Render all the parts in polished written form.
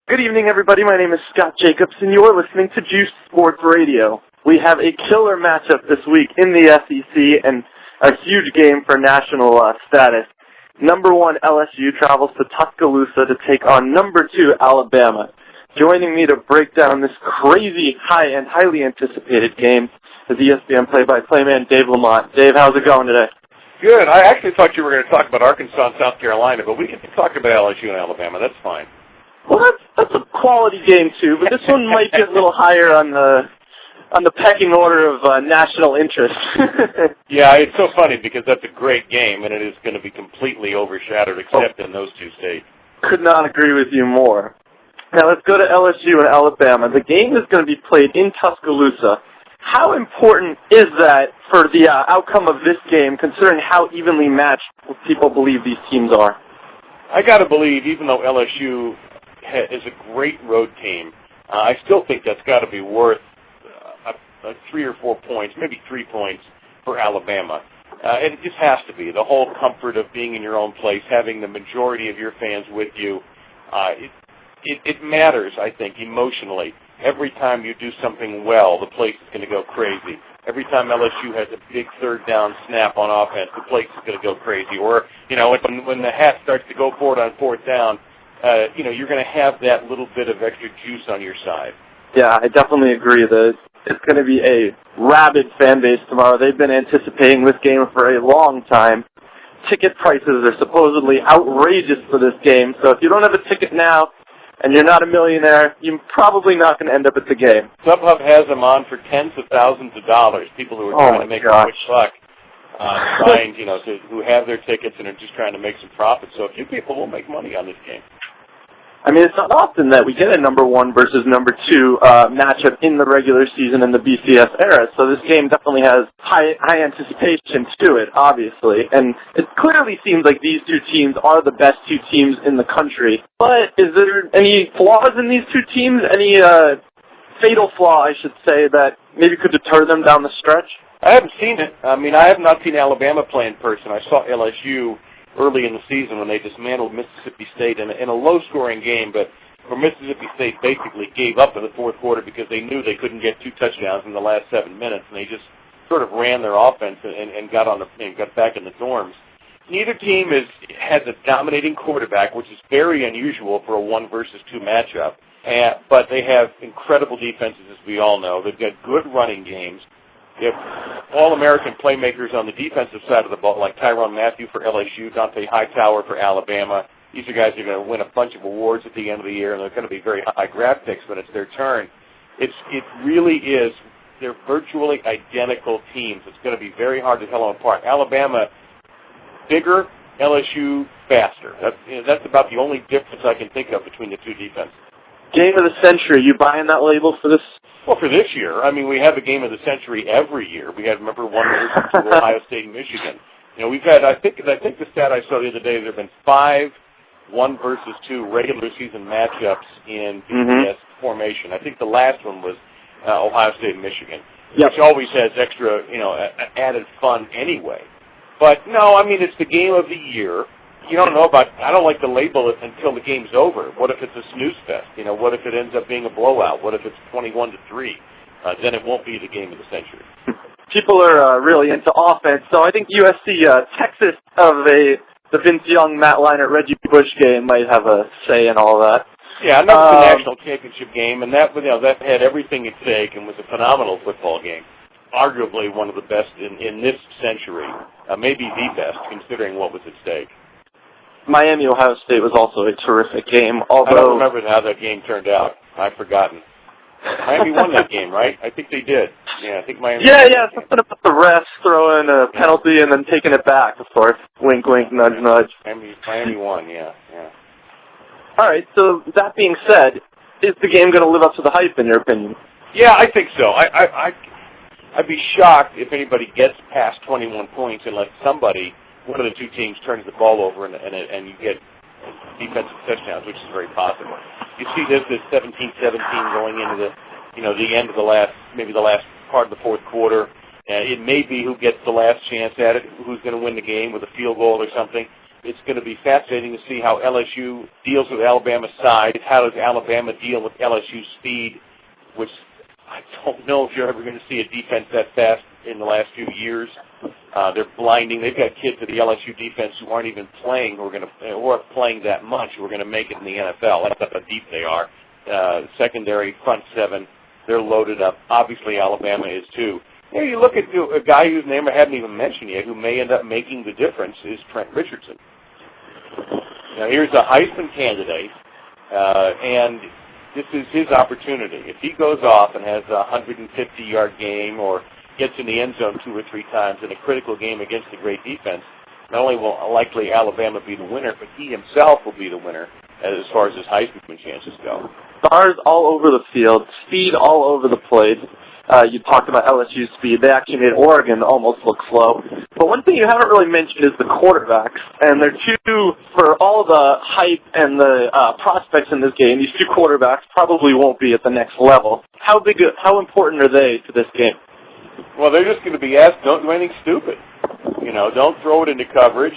Good evening, everybody. My name is Scott Jacobs, and you're listening to Juice Sports Radio. We have a killer matchup this week in the SEC and a huge game for national status. Number 1 LSU travels to Tuscaloosa to take on number 2 Alabama. Joining me to break down this crazy, high-end, highly anticipated game is ESPN play-by-play man Dave Lamont. Dave, how's it going today? Good. I actually thought you were going to talk about Arkansas and South Carolina, but we can talk about LSU and Alabama. That's fine. Well, that's a quality game too, but this one might be a little higher on the pecking order of national interest. Yeah, it's so funny because that's a great game, and it is going to be completely overshadowed except in those two states. Could not agree with you more. Now let's go to LSU and Alabama. The game is going to be played in Tuscaloosa. How important is that for the outcome of this game, considering how evenly matched people believe these teams are? I got to believe, even though LSU is a great road team, I still think that's got to be worth 3 or 4 points, maybe 3 points for Alabama. And it just has to be. The whole comfort of being in your own place, having the majority of your fans with you, it matters, I think, emotionally. Every time you do something well, the place is going to go crazy. Every time LSU has a big third down snap on offense, the place is going to go crazy. Or, when the hat starts to go for it on fourth down, you're going to have that little bit of extra juice on your side. Yeah, I definitely agree that it's going to be a rabid fan base tomorrow. They've been anticipating this game for a long time. Ticket prices are supposedly outrageous for this game, so if you don't have a ticket now and you're not a millionaire, you're probably not going to end up at the game. StubHub has them on for tens of thousands of dollars, people who are trying to make a quick buck. Who have their tickets and are just trying to make some profit. So a few people will make money on this game. I mean, it's not often that we get a number 1 versus number 2 matchup in the regular season in the BCS era, so this game definitely has high anticipation to it, obviously. And it clearly seems like these two teams are the best 2 teams in the country. But is there any flaws in these 2 teams? Any fatal flaw, I should say, that maybe could deter them down the stretch? I haven't seen it. I mean, I have not seen Alabama play in person. I saw LSU early in the season when they dismantled Mississippi State in a low-scoring game, but where Mississippi State basically gave up in the fourth quarter because they knew they couldn't get 2 touchdowns in the last 7 minutes, and they just sort of ran their offense and got back in the dorms. Neither team has a dominating quarterback, which is very unusual for a 1 versus 2 matchup, but they have incredible defenses, as we all know. They've got good running games. You have all-American playmakers on the defensive side of the ball, like Tyrann Mathieu for LSU, Dante Hightower for Alabama. These are guys who are going to win a bunch of awards at the end of the year, and they're going to be very high draft picks when it's their turn. It really is. They're virtually identical teams. It's going to be very hard to tell them apart. Alabama, bigger, LSU, faster. That's about the only difference I can think of between the 2 defenses. Game of the century. You buying that label for this? Well, for this year, I mean, we have a game of the century every year. We had, remember, 1 versus 2, Ohio State and Michigan. We've had, I think the stat I saw the other day, there have been 5 1 versus 2 regular season matchups in BCS formation. I think the last one was Ohio State and Michigan, which always has extra, added fun anyway. But no, I mean, it's the game of the year. You don't know I don't like to label it until the game's over. What if it's a snooze fest? What if it ends up being a blowout? What if it's 21-3? Then it won't be the game of the century. People are really into offense, so I think USC, Texas of the Vince Young, Matt Leinart, Reggie Bush game might have a say in all that. Yeah, and that was the national championship game, and that had everything at stake and was a phenomenal football game. Arguably one of the best in this century, maybe the best, considering what was at stake. Miami, Ohio State was also a terrific game. Although I don't remember how that game turned out. I've forgotten. Miami won that game, right? I think they did. Yeah, I think Miami. Yeah, something about the refs throwing a penalty and then taking it back, of course. Wink, wink, nudge, nudge. Miami won. Yeah. All right. So that being said, is the game going to live up to the hype, in your opinion? Yeah, I think so. I'd be shocked if anybody gets past 21 points unless one of the 2 teams turns the ball over and you get defensive touchdowns, which is very possible. You see this 17-17 going into the end of the last part of the fourth quarter. It may be who gets the last chance at it, who's going to win the game with a field goal or something. It's going to be fascinating to see how LSU deals with Alabama's size. How does Alabama deal with LSU's speed, which I don't know if you're ever going to see a defense that fast in the last few years. They're blinding. They've got kids at the LSU defense who aren't even playing, who are playing that much, who are going to make it in the NFL. That's how deep they are. Secondary, front seven, they're loaded up. Obviously, Alabama is too. You know, you look at a guy whose name I haven't even mentioned yet, who may end up making the difference, is Trent Richardson. Now, here's a Heisman candidate, and this is his opportunity. If he goes off and has a 150-yard game or gets in the end zone 2 or 3 times in a critical game against a great defense, not only will likely Alabama be the winner, but he himself will be the winner as far as his Heisman chances go. Stars all over the field, speed all over the place. You talked about LSU's speed. They actually made Oregon almost look slow. But one thing you haven't really mentioned is the quarterbacks. And they're two, for all the hype and the prospects in this game, these two quarterbacks probably won't be at the next level. How important are they to this game? Well, they're just going to be asked, don't do anything stupid. You know, don't throw it into coverage.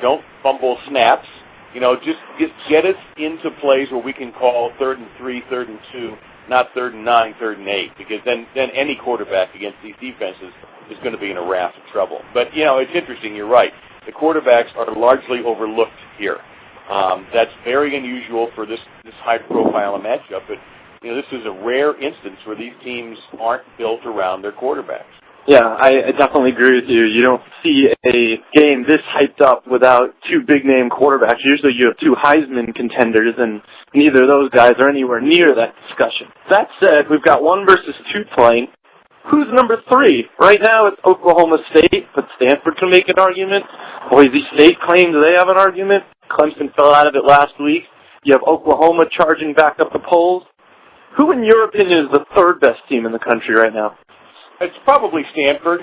Don't fumble snaps. You know, just get us into plays where we can call 3rd and 3, 3rd and 2, not 3rd and 9, 3rd and 8, because then any quarterback against these defenses is going to be in a raft of trouble. But, you know, it's interesting. You're right. The quarterbacks are largely overlooked here. That's very unusual for this high-profile matchup, but, you know, this is a rare instance where these teams aren't built around their quarterbacks. Yeah, I definitely agree with you. You don't see a game this hyped up without 2 big-name quarterbacks. Usually you have 2 Heisman contenders, and neither of those guys are anywhere near that discussion. That said, we've got 1 versus 2 playing. Who's number 3? Right now it's Oklahoma State, but Stanford can make an argument. Boise State claims they have an argument. Clemson fell out of it last week. You have Oklahoma charging back up the polls. Who, in your opinion, is the 3rd best team in the country right now? It's probably Stanford,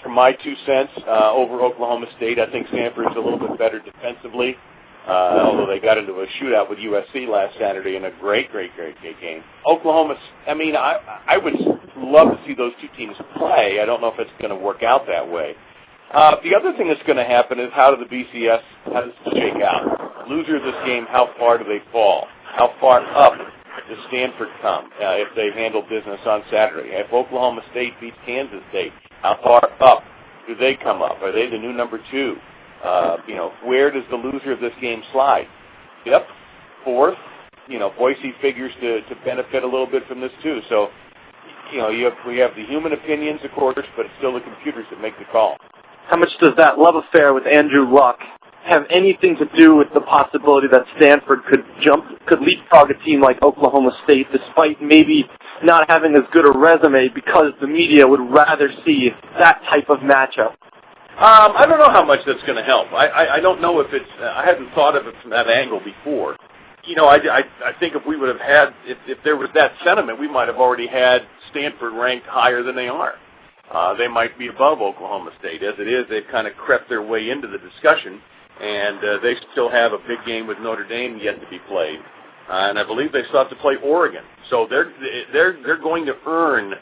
from my 2 cents, over Oklahoma State. I think Stanford's a little bit better defensively, although they got into a shootout with USC last Saturday in a great game. Oklahoma, I mean, I would love to see those 2 teams play. I don't know if it's going to work out that way. The other thing that's going to happen is how does it shake out? Loser of this game, how far do they fall? How far up does Stanford come if they handle business on Saturday? If Oklahoma State beats Kansas State, how far up do they come up? Are they the new number 2? You know, where does the loser of this game slide? Yep, 4th. You know, Boise figures to benefit a little bit from this too. So, you know, we have the human opinions, of course, but it's still the computers that make the call. How much does that love affair with Andrew Luck have anything to do with the possibility that Stanford could leapfrog a team like Oklahoma State, despite maybe not having as good a resume, because the media would rather see that type of matchup? I don't know how much that's going to help. I don't know if it's. I hadn't thought of it from that angle before. You know, I think if we would have had, if there was that sentiment, we might have already had Stanford ranked higher than they are. They might be above Oklahoma State. As it is, they've kind of crept their way into the discussion. And they still have a big game with Notre Dame yet to be played, and I believe they still have to play Oregon. So they're going to earn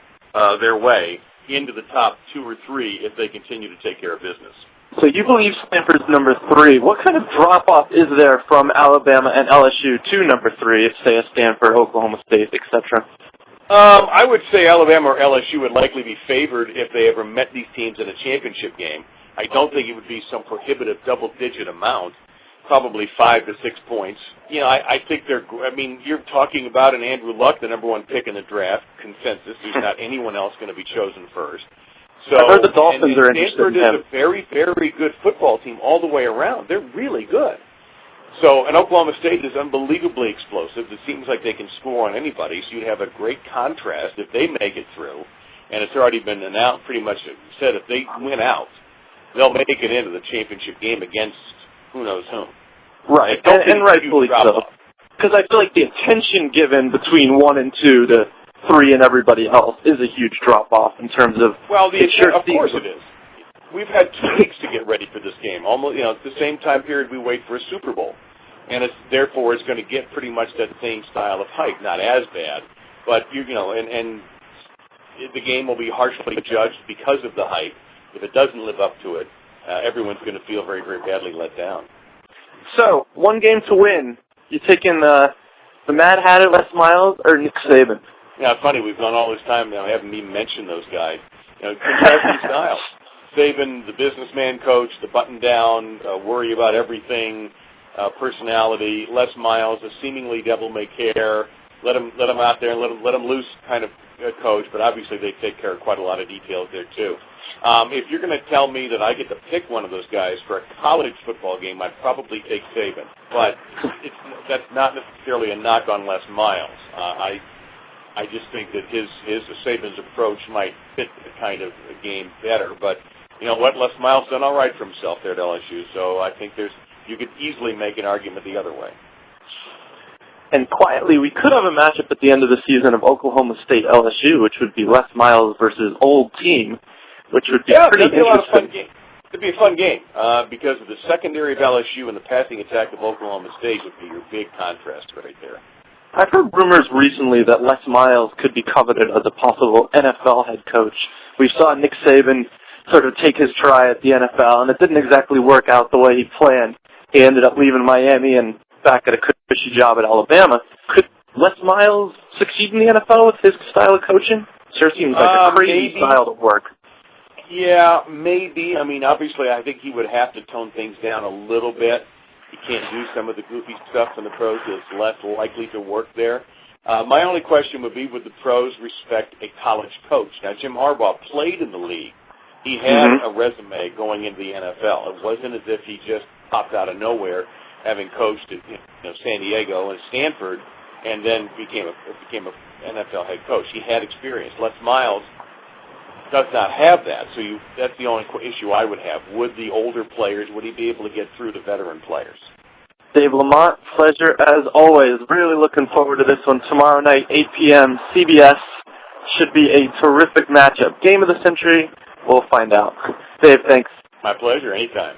their way into the top 2 or 3 if they continue to take care of business. So you believe Stanford's number 3. What kind of drop-off is there from Alabama and LSU to number 3, if, say, a Stanford, Oklahoma State, etc.? I would say Alabama or LSU would likely be favored if they ever met these teams in a championship game. I don't think it would be some prohibitive double-digit amount, probably 5 to 6 points. You know, I think you're talking about an Andrew Luck, the number 1 pick in the draft, consensus. There's not anyone else going to be chosen first. So, I heard the Dolphins are interested in him. Stanford is a very, very good football team all the way around. They're really good. So, and Oklahoma State is unbelievably explosive. It seems like they can score on anybody, so you'd have a great contrast if they make it through. And it's already been announced, pretty much said, if they win out, they'll make it into the championship game against who knows whom. Right, and rightfully so. Because I feel like the attention given between 1 and 2 to 3 and everybody else is a huge drop-off in terms of... Well, of course it is. We've had 2 weeks to get ready for this game. Almost, you know, it's the same time period we wait for a Super Bowl. And therefore it's going to get pretty much that same style of hype. Not as bad, but, you know, and the game will be harshly judged because of the hype. If it doesn't live up to it, everyone's going to feel very, very badly let down. So, one game to win. You taking the Mad Hatter, Les Miles, or Nick Saban? Yeah, funny, we've gone all this time now. I haven't even mentioned those guys. Contrasting styles. Saban, the businessman coach, the button-down, worry about everything, personality. Les Miles, a seemingly devil-may-care, let him out there and let him loose kind of coach, but obviously they take care of quite a lot of details there, too. If you're going to tell me that I get to pick one of those guys for a college football game, I'd probably take Saban. But that's not necessarily a knock on Les Miles. I just think that Saban's approach might fit the kind of game better. But you know what? Les Miles done all right for himself there at LSU, so I think you could easily make an argument the other way. And quietly, we could have a matchup at the end of the season of Oklahoma State LSU, which would be Les Miles versus Old Team, which would be pretty interesting. A lot of fun game. It'd be a fun game because of the secondary of LSU and the passing attack of Oklahoma State would be your big contrast right there. I've heard rumors recently that Les Miles could be coveted as a possible NFL head coach. We saw Nick Saban sort of take his try at the NFL, and it didn't exactly work out the way he planned. He ended up leaving Miami and back at a cushy job at Alabama. Could Les Miles succeed in the NFL with his style of coaching? Sure seems like a crazy style to work. Yeah, maybe. I mean, obviously, I think he would have to tone things down a little bit. He can't do some of the goofy stuff in the pros. It's less likely to work there. My only question would be, would the pros respect a college coach? Now, Jim Harbaugh played in the league. He had a resume going into the NFL. It wasn't as if he just popped out of nowhere, having coached at San Diego and Stanford, and then became an NFL head coach. He had experience. Les Miles does not have that, so that's the only issue I would have. Would the older players, would he be able to get through the veteran players? Dave Lamont, pleasure as always. Really looking forward to this one tomorrow night, 8 p.m. CBS. Should be a terrific matchup. Game of the century, we'll find out. Dave, thanks. My pleasure, anytime.